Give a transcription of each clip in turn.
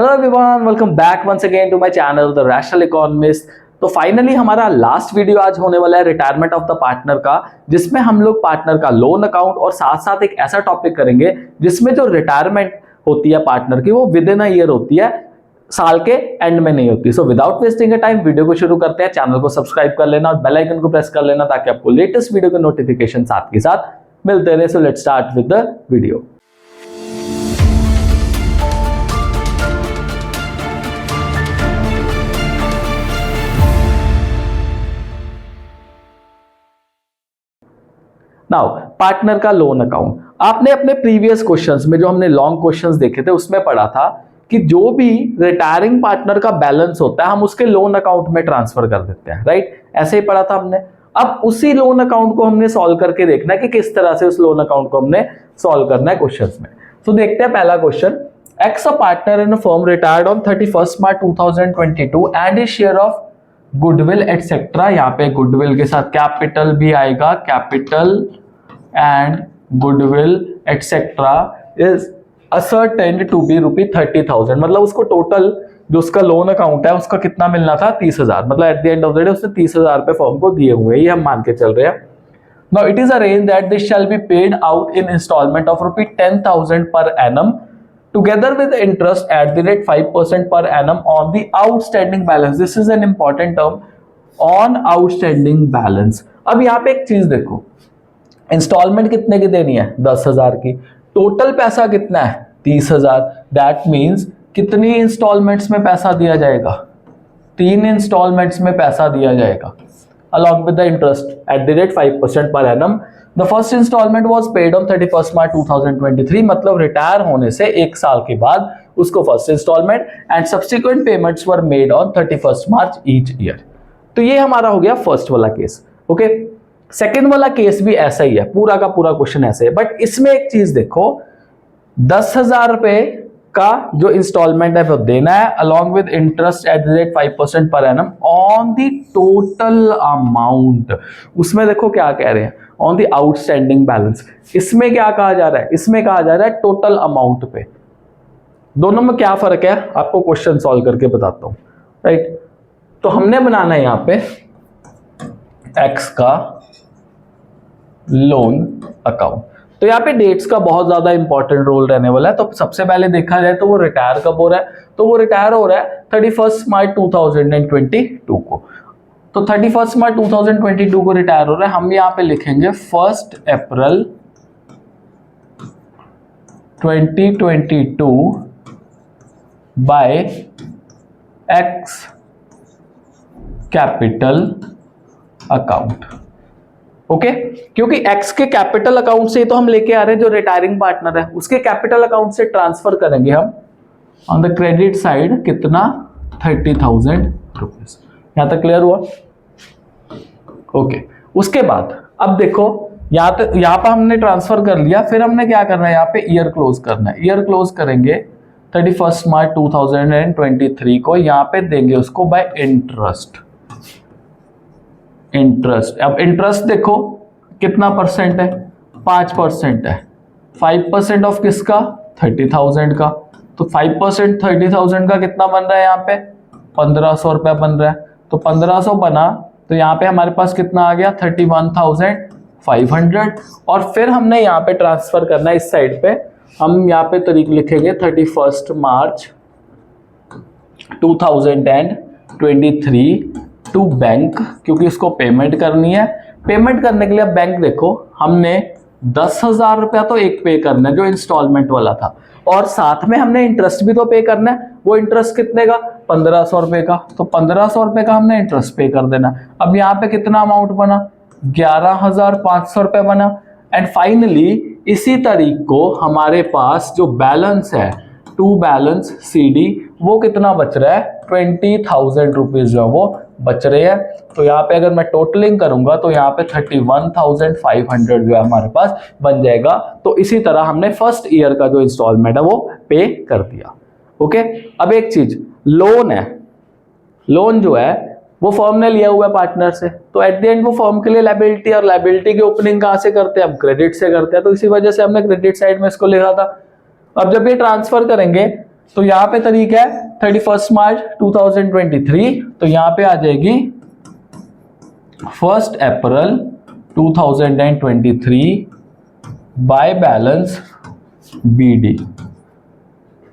Hello everyone, welcome back once again to my channel the rational economist. तो finally हमारा last video आज होने वाला है रिटायरमेंट ऑफ द पार्टनर का, जिसमें हम लोग पार्टनर का लोन अकाउंट और साथ साथ एक ऐसा टॉपिक करेंगे जिसमें जो रिटायरमेंट होती है पार्टनर की वो विद इन अ ईयर होती है, साल के एंड में नहीं होती। So without wasting a time video को शुरू करते हैं। चैनल को सब्सक्राइब कर लेना और बेल आइकन को प्रेस कर लेना ताकि आपको लेटेस्ट वीडियो के नोटिफिकेशन साथ के साथ मिलते रहे। So let's start with the video. Now partner का लोन अकाउंट, आपने अपने प्रीवियस क्वेश्चंस में जो हमने लॉन्ग क्वेश्चंस देखे थे उसमें पढ़ा था कि जो भी रिटायरिंग पार्टनर का बैलेंस होता है हम उसके लोन अकाउंट में ट्रांसफर कर देते हैं, राइट? ऐसे ही पढ़ा था हमने। अब उसी लोन अकाउंट को हमने सॉल्व करके देखना है कि किस तरह से उस लोन अकाउंट को हमने सॉल्व करना है क्वेश्चंस में। तो देखते हैं पहला question. X a partner in a firm retired on 31 March 2022 and his share of goodwill etcetera. यहाँ पे गुडविल के साथ कैपिटल भी आएगा, capital and goodwill etcetera is ascertained to be ₹30,000। मतलब उसको टोटल जो उसका लोन अकाउंट है उसका कितना मिलना था? 30,000। मतलब at the end of the day उसने 30,000 रुपए फर्म को दिए हुए हैं, ये हम मान के चल रहे हैं। Now it is arranged that this shall be paid out in instalment of ₹10,000 per annum together with interest at the rate 5% per annum on the outstanding balance. This is an important term, on outstanding balance. अब यहाँ पे एक चीज देखो, instalment कितने की देनी है? 10,000 की। टोटल पैसा कितना है? 30,000। दैट मीन्स कितनी इंस्टॉलमेंट्स में पैसा दिया जाएगा? 3 इंस्टॉलमेंट्स में पैसा दिया जाएगा along with the interest at the rate 5% per annum. The first installment was paid on 31st March 2023. मतलब रिटायर होने से 1 साल के बाद उसको first instalment and subsequent payments were made on 31st March each year. तो ये हमारा हो गया फर्स्ट वाला केस। ओके, सेकेंड वाला केस भी ऐसा ही है, पूरा का पूरा क्वेश्चन ऐसा है, बट इसमें एक चीज देखो, 10,000 रुपए का जो इंस्टॉलमेंट है वो देना है along with interest at the rate 5% per annum on the total amount. उसमें देखो क्या कह रहे हैं, ऑन द आउटस्टैंडिंग बैलेंस। इसमें क्या कहा जा रहा है? इसमें कहा जा रहा है टोटल अमाउंट पे। दोनों में क्या फर्क है आपको क्वेश्चन सॉल्व करके बताता हूं, राइट? तो हमने बनाना है यहां पे एक्स का लोन अकाउंट। तो यहाँ पे डेट्स का बहुत ज्यादा इंपॉर्टेंट रोल रहने वाला है। तो सबसे पहले देखा जाए तो वो रिटायर कब हो रहा है? तो वो रिटायर हो रहा है 31 मार्च 2022 को। तो 31 मार्च 2022 को रिटायर हो रहा है। हम यहाँ पे लिखेंगे 1 April 2022 by X capital account. Okay, क्योंकि एक्स के कैपिटल अकाउंट से तो हम लेके आ रहे हैं जो रिटायरिंग पार्टनर है, उसके कैपिटल अकाउंट से ट्रांसफर करेंगे हम ऑन द क्रेडिट साइड कितना? 30,000 रुपीज। यहां तक क्लियर हुआ? ओके, उसके बाद अब देखो यहां पर हमने ट्रांसफर कर लिया, फिर हमने क्या करना है? यहाँ पे ईयर क्लोज करना है। ईयर क्लोज करेंगे 31 मार्च 2023 को, यहाँ पे देंगे उसको बाय इंटरेस्ट। अब इंटरेस्ट देखो कितना परसेंट है? 5% है। 5% ऑफ किसका? 30,000 का। तो 5% 30,000 का कितना बन रहा है? यहाँ पे 1,500 रुपया बन रहा है। तो 1,500 बना तो यहाँ पे हमारे पास कितना आ गया? 31,500। और फिर हमने यहाँ पे ट्रांसफर करना है इस साइड पे। हम यहाँ पे तारीख लिखेंगे 31 मार्च 2023 टू बैंक, क्योंकि उसको पेमेंट करनी है। पेमेंट करने के लिए बैंक देखो हमने 10,000 रुपया तो एक पे करना है जो इंस्टॉलमेंट वाला था, और साथ में हमने इंटरेस्ट भी तो पे करना है। वो इंटरेस्ट कितने का? 1,500 रुपए का। तो 1,500 रुपए का हमने इंटरेस्ट पे कर देना। अब यहाँ पे कितना अमाउंट बना? 11,500 रुपए बना। एंड फाइनली इसी तारीख को हमारे पास जो बैलेंस है टू बैलेंस CD, वो कितना बच रहा है? 20,000 रुपीज जो वो बच रहे हैं। तो यहाँ पे अगर मैं टोटलिंग करूंगा तो यहाँ पे 31,500 जो है हमारे पास बन जाएगा। तो इसी तरह हमने फर्स्ट ईयर का जो इंस्टॉलमेंट है वो पे कर दिया। ओके, अब एक चीज, लोन है, लोन जो है वो फर्म ने लिया हुआ है पार्टनर से, तो एट द एंड वो फर्म के लिए लायबिलिटी, और लायबिलिटी की ओपनिंग कहाँ से करते हैं? हम क्रेडिट से करते हैं। तो इसी वजह से हमने क्रेडिट साइड में इसको लिखा था। अब जब ये ट्रांसफर करेंगे तो यहाँ पे तरीका है 31 मार्च 2023, तो यहाँ पे आ जाएगी 1 अप्रैल 2023 बाय बैलेंस BD।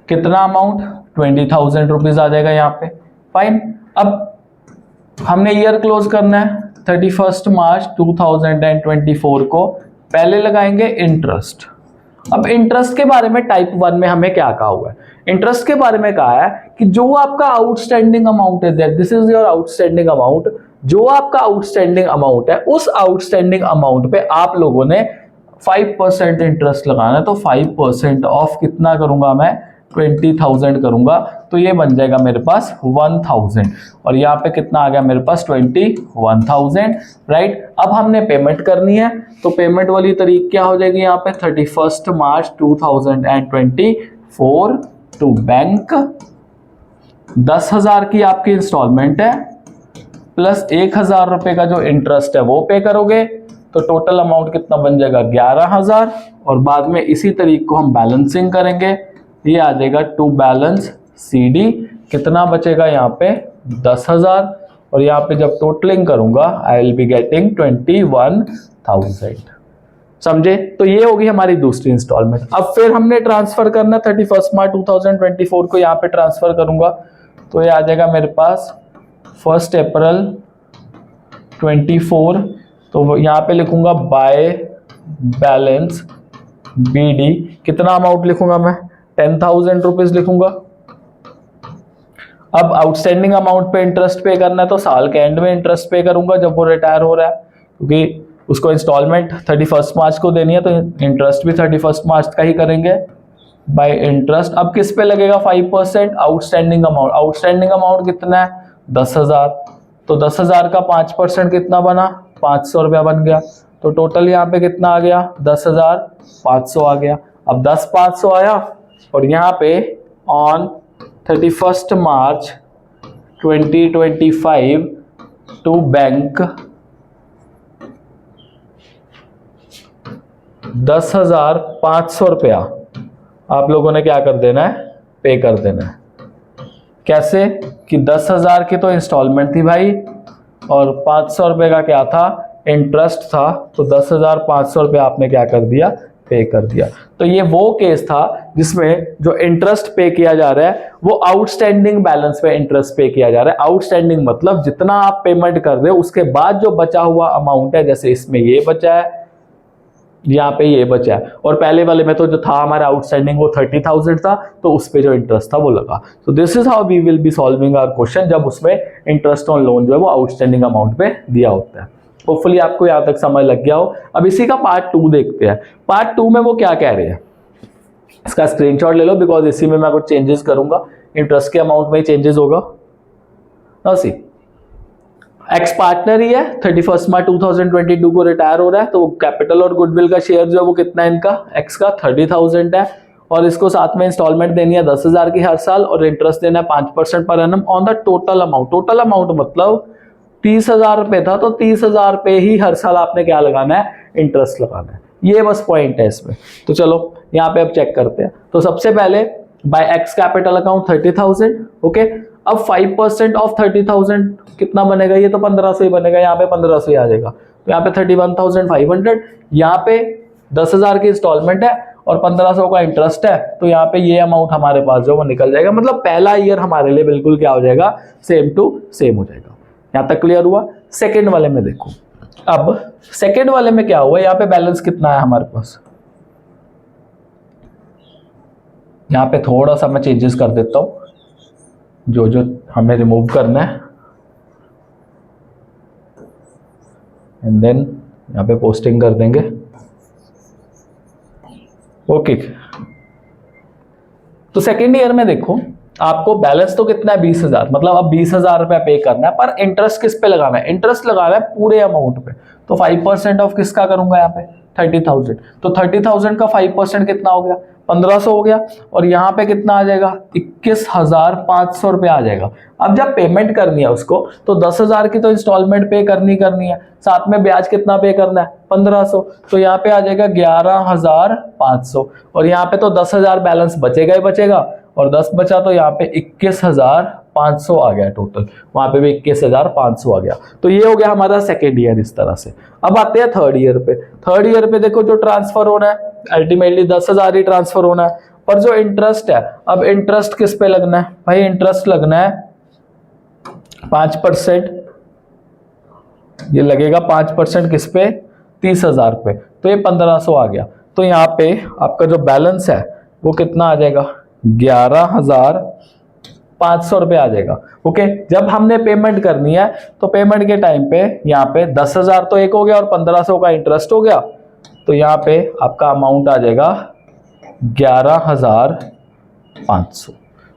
कितना अमाउंट? 20,000 रुपीज आ जाएगा यहाँ पे। फाइन। अब हमने ईयर क्लोज करना है 31 मार्च 2024 को। पहले लगाएंगे इंटरेस्ट। अब इंटरेस्ट के बारे में टाइप 1 में हमें क्या कहा हुआ है? इंटरेस्ट के बारे में कहा है कि जो आपका आउटस्टैंडिंग अमाउंट है, that this is your outstanding amount, जो आपका आउटस्टैंडिंग अमाउंट है उस आउटस्टैंडिंग अमाउंट पे आप लोगों ने 5% इंटरेस्ट लगाना है। तो 5% ऑफ कितना करूंगा मैं? 20,000 करूंगा, तो ये बन जाएगा मेरे पास 1,000 और यहाँ पे कितना आ गया मेरे पास? 21,000, राइट। अब हमने पेमेंट करनी है, तो पेमेंट वाली तारीख क्या हो जाएगी यहाँ पे? 31 मार्च 2024 टू बैंक। 10,000 की आपकी इंस्टॉलमेंट है प्लस 1,000 रुपए का जो इंटरेस्ट है वो पे करोगे, तो टोटल अमाउंट कितना बन जाएगा? 11,000। और बाद में इसी तारीख को हम बैलेंसिंग करेंगे, ये आ जाएगा टू बैलेंस CD। कितना बचेगा यहाँ पे? 10,000। और यहाँ पे जब टोटलिंग करूंगा आई विल बी गेटिंग 21,000। समझे? तो ये होगी हमारी दूसरी इंस्टॉलमेंट। अब फिर हमने ट्रांसफर करना 31 मार्च 2024 को यहाँ पे ट्रांसफर करूंगा, तो ये आ जाएगा मेरे पास 1 अप्रैल 24। तो यहाँ पे लिखूंगा बाय बैलेंस BD। कितना अमाउंट लिखूंगा मैं? 10,000 रुपीज लिखूंगा। अब आउटस्टैंडिंग अमाउंट पे इंटरेस्ट पे करना है, तो साल के एंड में इंटरेस्ट पे करूंगा जब वो रिटायर हो रहा है, क्योंकि उसको इंस्टॉलमेंट 31 मार्च को देनी है, तो इंटरेस्ट भी 31 मार्च का ही करेंगे बाय इंटरेस्ट। अब किस पे लगेगा? 5% आउटस्टैंडिंग अमाउंट। आउटस्टैंडिंग अमाउंट कितना है? 10,000। तो 10,000 का 5% कितना बना? 500 रुपया बन गया। तो टोटल यहाँ पे कितना आ गया? 10,500 आ गया। अब 10,500 आया और यहाँ पे ऑन 31 मार्च 2025 टू बैंक 10,500 रुपया आप लोगों ने क्या कर देना है? पे कर देना है। कैसे? कि 10,000 की तो इंस्टॉलमेंट थी भाई और 500 रुपये का क्या था? इंटरेस्ट था। तो 10,500 रुपये आपने क्या कर दिया? पे कर दिया। तो ये वो केस था जिसमें जो इंटरेस्ट पे किया जा रहा है वो आउटस्टैंडिंग बैलेंस पे इंटरेस्ट पे किया जा रहा है। आउटस्टैंडिंग मतलब जितना आप पेमेंट कर रहे हो उसके बाद जो बचा हुआ अमाउंट है, जैसे इसमें ये बचा है, यहाँ पे ये बचा है, और पहले वाले में तो जो था हमारा आउटस्टैंडिंग वो 30,000 था, तो उस पे जो इंटरेस्ट था वो लगा। तो this is how we will be solving our question, जब उसमें इंटरेस्ट ऑन लोन जो है वो आउटस्टैंडिंग अमाउंट पे दिया होता है। होपफुली आपको यहाँ तक समझ लग गया हो। अब इसी का पार्ट 2 देखते हैं। पार्ट 2 में वो क्या कह रहे हैं, इसका स्क्रीनशॉट ले लो, बिकॉज इसी में मैं कुछ चेंजेस करूंगा। इंटरेस्ट के अमाउंट में ही चेंजेस होगा। नाउ सी, एक्स पार्टनर ही है, 31 मार्च 2022 को रिटायर हो रहा है, तो कैपिटल और गुडविल का शेयर जो है वो कितना है इनका? एक्स का 30,000 है, और इसको साथ में इंस्टॉलमेंट देनी है 10,000 की हर साल, और इंटरेस्ट देना है 5% per annum on the total amount. Total amount मतलब 30,000 रुपए था, तो 30,000 रुपए ही हर साल आपने क्या लगाना है? इंटरेस्ट लगाना है। ये बस पॉइंट है इसमें। तो चलो यहाँ पे अब चेक करते हैं। तो सबसे पहले by X capital account 30,000, okay. अब 5% ऑफ 30,000 कितना बनेगा? ये तो 1,500 ही बनेगा, यहाँ पे 1,500 ही आ जाएगा, तो यहाँ पे 31,500। यहाँ पे 10,000 की इंस्टॉलमेंट है और 1,500 का इंटरेस्ट है, तो यहाँ पे ये अमाउंट हमारे पास जो वो निकल जाएगा। मतलब पहला ईयर हमारे लिए बिल्कुल क्या हो जाएगा? सेम टू सेम हो जाएगा। यहाँ तक क्लियर हुआ? सेकेंड वाले में देखो। अब सेकेंड वाले में क्या हुआ? यहाँ पे बैलेंस कितना है हमारे पास? यहाँ पे थोड़ा सा मैं चेंजेस कर देता हूं, जो जो हमें रिमूव करना है, एंड देन यहाँ पे पोस्टिंग कर देंगे। ओके। तो सेकेंड ईयर में देखो आपको बैलेंस तो कितना है? 20,000। मतलब अब 20,000 रुपया पे करना है, पर इंटरेस्ट किस पे लगाना है? इंटरेस्ट लगाना है पूरे अमाउंट पे। तो 5% ऑफ किसका करूंगा? यहाँ पे 30,000। तो 30,000 का 5% कितना हो गया? 1500 हो गया, और यहाँ पे कितना आ जाएगा 21,500 रुपये आ जाएगा। अब जब पेमेंट करनी है उसको तो 10,000 की तो इंस्टॉलमेंट पे करनी है, साथ में ब्याज कितना पे करना है 1500, तो यहाँ पे आ जाएगा 11,500, और यहाँ पे तो 10,000 बैलेंस बचेगा ही बचेगा, और 10 बचा तो यहाँ पे 21,500 आ गया टोटल, वहां पे भी 21,500 आ गया। तो ये हो गया हमारा सेकेंड ईयर इस तरह से। अब आते हैं थर्ड ईयर पे। थर्ड ईयर पे देखो जो ट्रांसफर होना है अल्टीमेटली 10,000 ही ट्रांसफर होना है, पर जो इंटरेस्ट है, अब इंटरेस्ट किस पे लगना है भाई, इंटरेस्ट लगना है 5%, ये लगेगा 5% किस पे 30,000 पे, तो ये 1500 आ गया। तो यहाँ पे आपका जो बैलेंस है वो कितना आ जाएगा 11,500 रुपये आ जाएगा। ओके, जब हमने पेमेंट करनी है तो पेमेंट के टाइम पे यहाँ पे 10,000 तो एक हो गया और 1500 का इंटरेस्ट हो गया, तो यहाँ पे आपका अमाउंट आ जाएगा 11,500।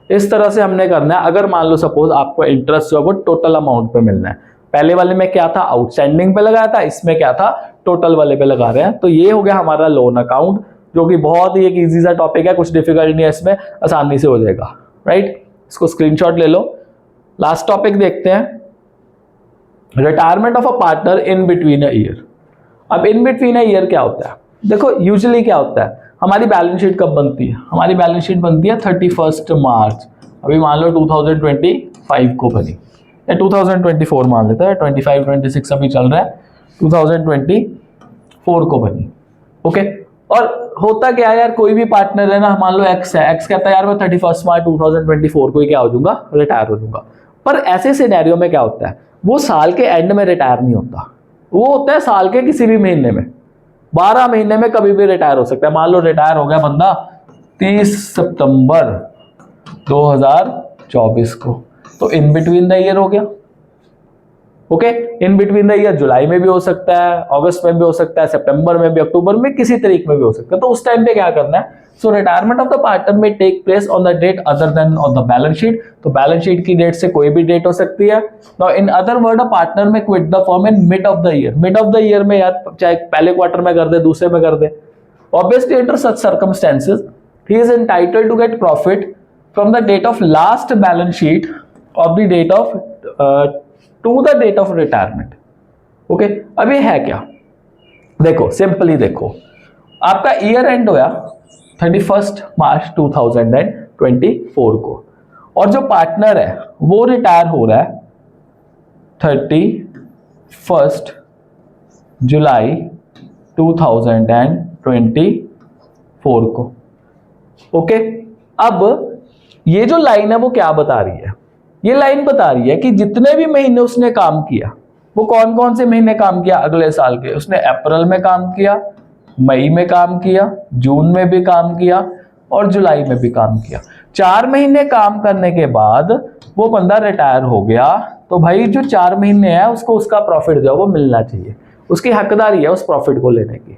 इस तरह से हमने करना है। अगर मान लो सपोज आपको इंटरेस्ट जो है वो टोटल अमाउंट पे मिलना है, पहले वाले में क्या था आउटस्टैंडिंग पे लगाया था, इसमें क्या था टोटल वाले पे लगा रहे हैं। तो ये हो गया हमारा लोन अकाउंट, जो कि बहुत ही एक इजी सा टॉपिक है, कुछ डिफिकल्ट नहीं है इसमें, आसानी से हो जाएगा। राइट, इसको स्क्रीनशॉट ले लो। लास्ट टॉपिक देखते हैं, retirement of a partner in between a year. अब इन बिटवीन अ ईयर क्या होता है, देखो यूजुअली क्या होता है, हमारी बैलेंस शीट कब बनती है, हमारी बैलेंस शीट बनती है 31 मार्च। अभी मान लो 2025 को बनी, या 2024 मान लेता है, 25 26 अभी चल रहा है, 2024 को बनी। ओके, और होता क्या है यार, कोई भी पार्टनर है ना, मान लो एक्स है, एक्स कहता है यार मैं 31 मार्च 2024 को ही क्या हो जाऊंगा, रिटायर हो जाऊंगा। पर ऐसे सिनेरियो में क्या होता है, वो साल के एंड में रिटायर नहीं होता, वो होता है साल के किसी भी महीने में, 12 महीने में कभी भी रिटायर हो सकता है। मान लो रिटायर हो गया बंदा 30 सितंबर 2024 को, तो इन बिटवीन द ईयर हो गया। Okay, in between the year July में भी हो सकता है, अगस्त में भी हो सकता है, सितंबर में भी, अक्टूबर में, किसी तारीख में भी हो सकता है। तो उस टाइम पे क्या करना है, so retirement of the partner may take place on the date other than on the balance sheet. तो बैलेंस शीट की डेट से कोई भी डेट हो सकती है। Now in other word, a partner may quit the firm in mid of the year. Mid of the year में यार चाहे पहले क्वार्टर में कर दे, दूसरे में कर दे। Obviously under such circumstances he is entitled to get profit from the date of last balance sheet of the date of to the date of retirement. Okay, अब ये है क्या, देखो सिंपली देखो, आपका ईयर एंड होया 31 मार्च 2024 को, और जो पार्टनर है वो रिटायर हो रहा है 31 जुलाई 2024 को। ओके, अब ये जो लाइन है वो क्या बता रही है, ये लाइन बता रही है कि जितने भी महीने उसने काम किया, वो कौन कौन से महीने काम किया अगले साल के, उसने अप्रैल में काम किया, मई में काम किया, जून में भी काम किया और जुलाई में भी काम किया। 4 महीने काम करने के बाद वो बंदा रिटायर हो गया, तो भाई जो 4 महीने है उसको उसका प्रॉफिट जो है वो मिलना चाहिए, उसकी हकदारी है उस प्रॉफिट को लेने की।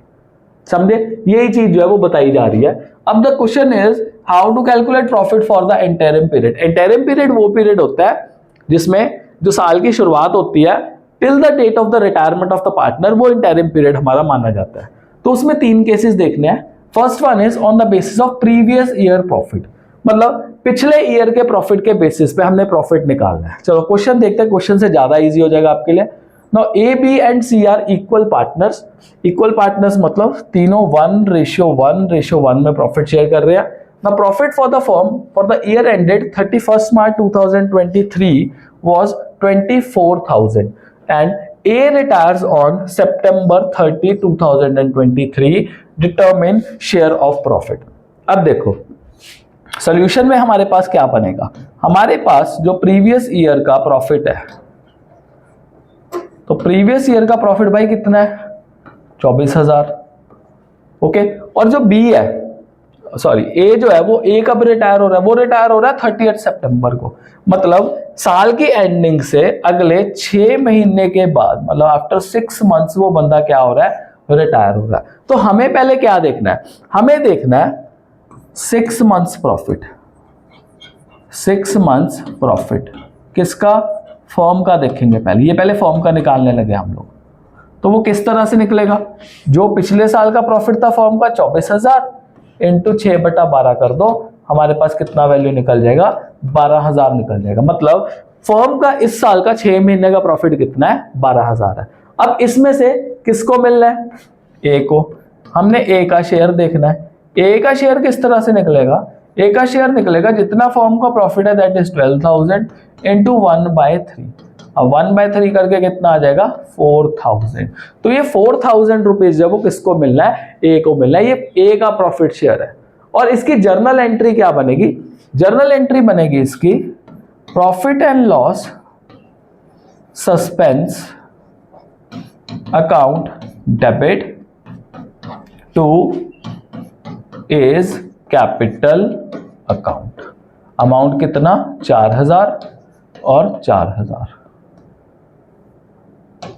समझे, यही चीज जो है वो बताई जा रही है। अब the question is how to calculate profit for the interim period. Interim period वो पीरियड होता है जिसमें जो साल की शुरुआत होती है till the date of the retirement of the partner, वो इंटरिम पीरियड हमारा माना जाता है। तो उसमें 3 केसेस देखने हैं। First one is on the basis of previous year profit, मतलब पिछले ईयर के प्रॉफिट के बेसिस पे हमने प्रॉफिट निकालना है। चलो क्वेश्चन देखते हैं, क्वेश्चन से ज्यादा इजी हो जाएगा आपके लिए। Now A, B and C are equal partners. Equal partners मतलब तीनों 1:1 में प्रॉफिट शेयर कर रहे हैं। Now profit for the firm for the year ended 31st March 2023 was 24,000 and A retires on September 30, 2023. Determine share of profit. अब देखो solution में हमारे पास क्या बनेगा, हमारे पास जो प्रीवियस ईयर का प्रॉफिट है, तो प्रीवियस ईयर का प्रॉफिट भाई कितना है 24,000। ओके, और जो बी है सॉरी ए जो है वो ए कब रिटायर हो रहा है, वो रिटायर हो रहा है 30 सितंबर को, मतलब साल की एंडिंग से अगले 6 महीने के बाद, मतलब आफ्टर 6 मंथ्स वो बंदा क्या हो रहा है, रिटायर हो रहा है। तो हमें पहले क्या देखना है, हमें देखना है 6 मंथ्स प्रॉफिट। 6 मंथ्स प्रॉफिट किसका, फॉर्म का देखेंगे पहले, ये पहले फॉर्म का निकालने लगे हम लोग। तो वो किस तरह से निकलेगा, जो पिछले साल का प्रॉफिट था फॉर्म का 24,000, इंटू 6/12 कर दो, हमारे पास कितना वैल्यू निकल जाएगा, 12,000 निकल जाएगा। मतलब फर्म का इस साल का 6 महीने का प्रॉफिट कितना है, 12,000 है। अब इसमें से किसको मिलना है, ए को। हमने ए का शेयर देखना है। ए का शेयर किस तरह से निकलेगा, ए का शेयर निकलेगा जितना फर्म का प्रॉफिट है दैट इज 12,000 इंटू 1/3। अब 1/3 करके कितना आ जाएगा, 4,000। तो ये 4,000 रुपीज जब वो किसको मिलना है, ए को मिलना है। ये ए का प्रॉफिट शेयर है। और इसकी जर्नल एंट्री क्या बनेगी, जर्नल एंट्री बनेगी इसकी profit and loss suspense account debit two is capital account. Amount कितना, 4,000 और 4,000,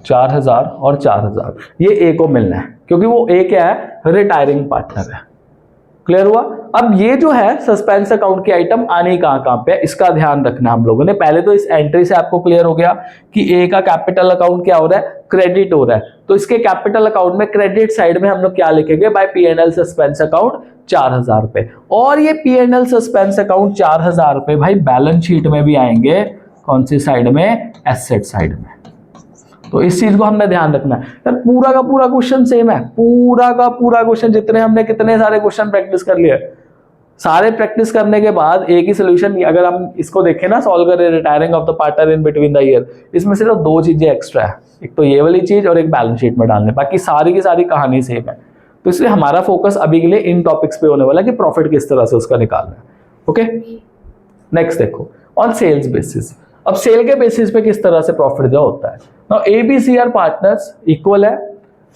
4,000 और 4,000। ये ए को मिलना है क्योंकि वो ए क्या है, रिटायरिंग पार्टनर है। क्लियर हुआ। अब ये जो है सस्पेंस अकाउंट की आइटम आने कहां पे है, इसका ध्यान रखना हम लोगों ने। पहले तो इस एंट्री से आपको क्लियर हो गया कि ए का कैपिटल अकाउंट क्या हो रहा है, क्रेडिट हो रहा है। तो इसके कैपिटल अकाउंट में क्रेडिट साइड में हम लोग क्या लिखेंगे, बाय P&L सस्पेंस अकाउंट 4,000 रुपए। और ये P&L सस्पेंस अकाउंट 4,000 रुपए भाई बैलेंस शीट में भी आएंगे, कौन सी साइड में, एसेट साइड में। तो इस चीज को हमने ध्यान रखना है। यार पूरा का पूरा क्वेश्चन सेम है, पूरा का पूरा क्वेश्चन, जितने हमने कितने सारे क्वेश्चन प्रैक्टिस कर लिए, सारे प्रैक्टिस करने के बाद एक ही सोल्यूशन। अगर हम इसको देखें ना, सॉल्व करें retiring of the partner in between the year, इसमें सिर्फ 2 चीजें एक्स्ट्रा है, एक तो ये वाली चीज और एक बैलेंस शीट में डालने, बाकी सारी की सारी कहानी सेम है। तो इसलिए हमारा फोकस अभी के लिए इन टॉपिक्स पे होने वाला है कि प्रॉफिट किस तरह से उसका निकालना है। ओके, नेक्स्ट देखो, ऑन सेल्स बेसिस। अब सेल के बेसिस पे किस तरह से प्रॉफिट जो होता है। Now ABC are partners, equal है,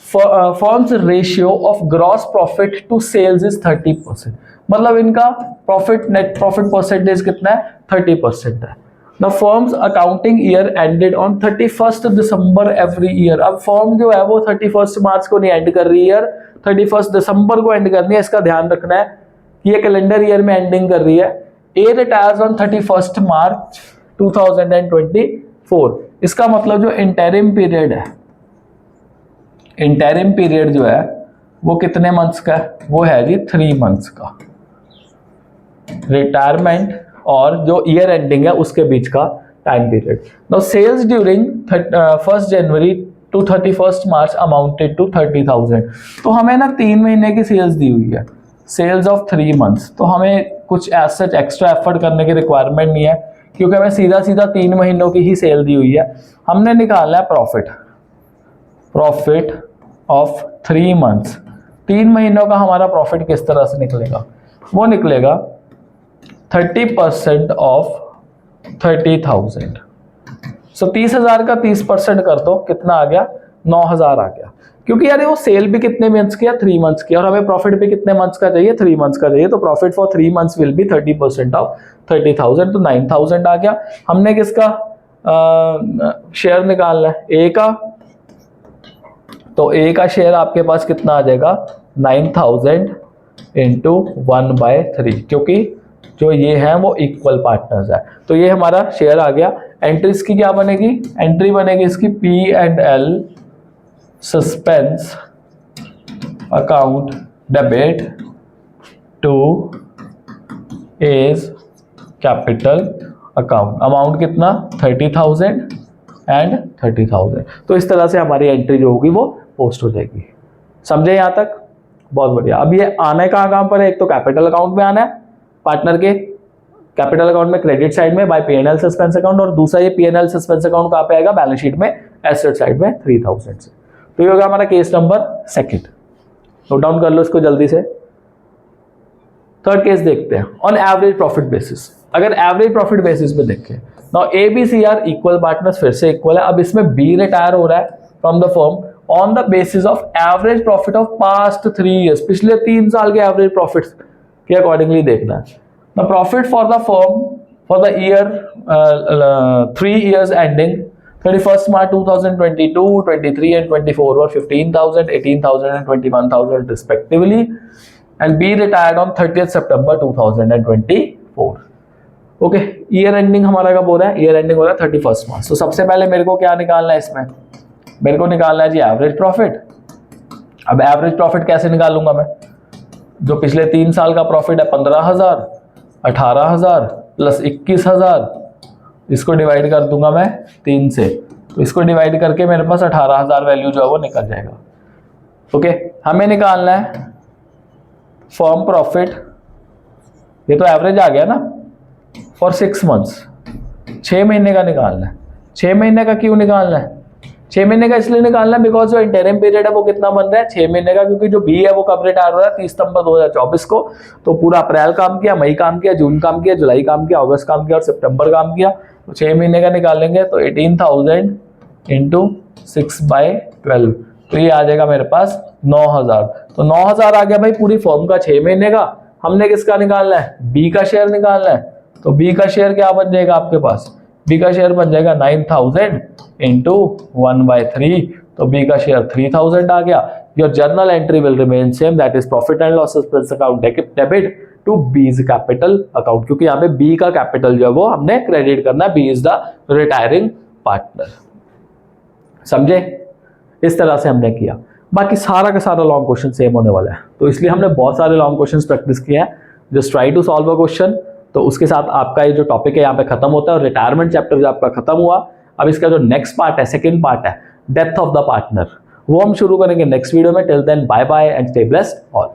firms ratio of gross profit to sales is 30%। मतलब इनका प्रॉफिट, नेट प्रॉफिट परसेंटेज कितना है, 30% है। Now firms accounting year ended on 31 December every year. अब फर्म जो है वो 31 मार्च को नहीं एंड कर रही है, 31 दिसंबर को एंड करनी है। इसका ध्यान रखना है कि ये कैलेंडर ईयर में एंडिंग कर रही है। ए रिटायर्स ऑन 31 मार्च 2024। इसका मतलब जो इंटरिम पीरियड है, इंटरिम पीरियड जो है वो कितने मंथ्स का है, वो है जी 3 मंथ्स का। रिटायरमेंट और जो ईयर एंडिंग है उसके बीच का time period. Now sales during 1 January to 31 March amounted to 30,000। तो हमें ना 3 महीने की सेल्स दी हुई है, सेल्स ऑफ 3 मंथ्स। तो हमें कुछ एज एक्स्ट्रा एफर्ट करने की रिक्वायरमेंट नहीं है क्योंकि हमें सीधा सीधा 3 महीनों की ही सेल दी हुई है। हमने निकालना है प्रॉफिट, प्रॉफिट ऑफ 3 मंथ्स। 3 महीनों का हमारा प्रॉफिट किस तरह से निकलेगा, वो निकलेगा 30% ऑफ 30,000। सो 30,000 का 30% कर दो, कितना आ गया, 9,000 आ गया। क्योंकि यार वो सेल भी कितने मंथ्स की है, 3 मंथ्स की, और हमें प्रॉफिट भी कितने मंथ्स का चाहिए, 3 मंथ्स का चाहिए। तो profit for 3 months will be 30% of 30,000, तो 9,000 आ गया। हमने किसका शेयर निकालना है, ए का। तो ए का शेयर आपके पास कितना आ जाएगा, 9,000 इंटू 1/3, क्योंकि जो ये है वो इक्वल पार्टनर्स है। तो ये हमारा शेयर आ गया। एंट्रीज की क्या बनेगी, एंट्री बनेगी इसकी P&L suspense account debit two is capital account. Amount कितना, 30,000 एंड 30,000। तो इस तरह से हमारी एंट्री जो होगी वो पोस्ट हो जाएगी। समझे यहाँ तक, बहुत बढ़िया। अब ये आना है कहाँ पर है, एक तो कैपिटल अकाउंट में आना है पार्टनर के, कैपिटल अकाउंट में क्रेडिट साइड में बाय P&L सस्पेंस अकाउंट, और दूसरा ये P&L सस्पेंस अकाउंट कहाँ पे आएगा, बैलेंस शीट में एसेट साइड में 3,000 से। तो ये होगा हमारा केस नंबर 2। नोट डाउन कर लो इसको जल्दी से। थर्ड केस देखते हैं, ऑन एवरेज प्रॉफिट बेसिस। अगर एवरेज प्रॉफिट बेसिस पे देखें, now ABC are equal partners, फिर से इक्वल है। अब इसमें B रिटायर हो रहा है from the firm on the basis of average profit of past 3 years. पिछले 3 साल के एवरेज प्रॉफिट के अकॉर्डिंगली देखना है। The profit for the firm for the year 3 years ending 31 March 2022, 23 and 24 were 15,000, 18,000 and 21,000 respectively, and B retired on 30th September 2024. Okay, year ending हमारा कब हो रहा है, ईयर एंडिंग हो रहा है 31 मार्च। तो सबसे पहले मेरे को क्या निकालना है इसमें, मेरे को निकालना है जी एवरेज प्रॉफिट। अब एवरेज प्रॉफिट कैसे निकालूंगा मैं, जो पिछले 3 साल का प्रॉफिट है 15,000, 18,000 प्लस 21,000, इसको डिवाइड कर दूंगा मैं 3 से, तो इसको डिवाइड करके मेरे पास 18,000 वैल्यू जो है वो निकल जाएगा। ओके, हमें निकालना है फर्म प्रॉफिट, ये तो एवरेज आ गया ना, फॉर 6 मंथ्स, 6 महीने का निकालना है। 6 महीने का क्यों निकालना है? 6 महीने का इसलिए निकालना है बिकॉज जो इंटरिम पीरियड है वो कितना बन रहा है, 6 महीने का, क्योंकि जो बी है वो कब रिटायर हो रहा है, 30 सितंबर 2024 को। तो पूरा अप्रैल काम किया, मई काम किया, जून काम किया, जुलाई काम किया, अगस्त काम किया और सितंबर काम किया। तो 6 महीने का निकालेंगे तो 18,000 इंटू 6/12, तो ये आ जाएगा मेरे पास 9,000। तो 9,000 आ गया भाई पूरी फर्म का 6 महीने का। हमने किसका निकालना है? बी का शेयर निकालना है। तो बी का शेयर क्या बन जाएगा आपके पास? बी का शेयर बन जाएगा 9,000 इंटू 1/3, तो बी का शेयर 3,000 आ गया। Your journal entry will remain same, that is profit and loss expense account debit to B's capital account, क्योंकि यहाँ पे बी का कैपिटल जो है वो हमने क्रेडिट करना है, B is the retiring partner. समझे? इस तरह से हमने किया। बाकी सारा का सारा लॉन्ग क्वेश्चन सेम होने वाला है, तो इसलिए हमने बहुत सारे लॉन्ग क्वेश्चंस प्रैक्टिस किए हैं। Just try to solve a question. तो उसके साथ आपका ये जो टॉपिक है यहाँ पे खत्म होता है और रिटायरमेंट चैप्टर जो आपका खत्म हुआ। अब इसका जो नेक्स्ट पार्ट है, सेकंड पार्ट है डेथ ऑफ द पार्टनर, वो हम शुरू करेंगे नेक्स्ट वीडियो में। Till then bye bye and stay blessed all.